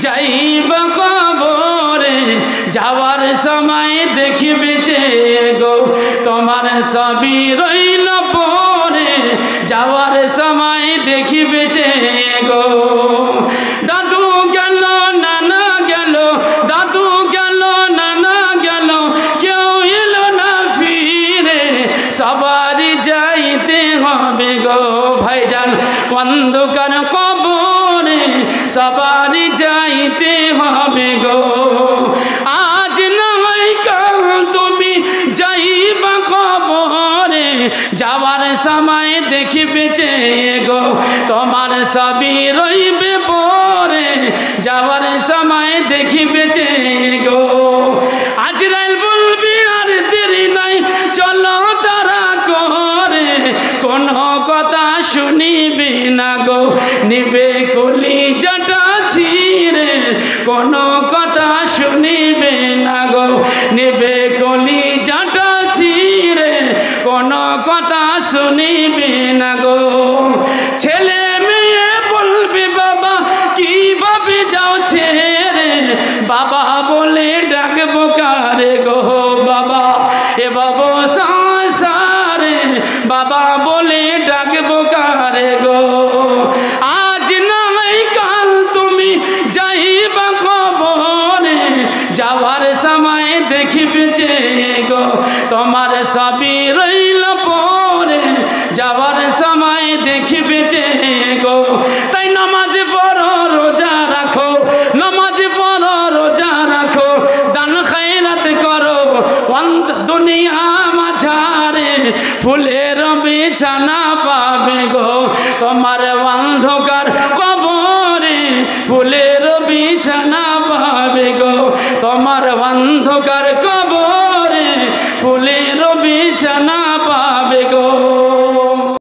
যাইবা কবরে যাওয়ার সময় দেখিবে যে গো তোমার সবই রইল পরে যাওয়ার সময় দেখিবে যে গো দাদু গেল নানা গেল দাদু গেল নানা গেল কেউ এলো না ফিরে সবারই যাইতে হবে গো ভাইজান অন্ধকার কবরে সবারই যাইতে হবে গো আজ নয় কাল তুমি যাইবা কবরে যাওয়ার সময় দেখিবে যে গো তোমার সবই রইবে পরে যাওয়ার সময় দেখিবে যে গো আজরাইল বলবি আর দেরি নাই চলো তারা করে কোনো কথা শুনিবে না গো নিবে কলিজাটা ছিঁড়ে কোনো কথা শুনিবে না গো নিবে কলিজাটা ছিঁড়ে কোনো কথা শুনিবে না গো ছেলে মেয়ে বলবে বাবা কিভাবে যাও ছেড়ে বাবা বলে ডাকবো কারে গো বাবা এ বাবা সংসারে বাবা বলে ডাকবো কারে গো আজ নাই কাল তুমি যাইবা কবরে যাওয়ার সময় দেখিবে যে গো তোমার সবই রইল পরে যাওয়ার সময় দেখিবে যে গো তাই নামাজ পড়ো রোজা রাখো নামাজ পড়ো রোজা রাখো দান খায়রাত করো দুনিয়া মাঝারে ফুলের বিছানা পাবে গো তোমার অন্ধকার কবরে ফুলের বিছানা পাবে গো তোমার অন্ধকার কবর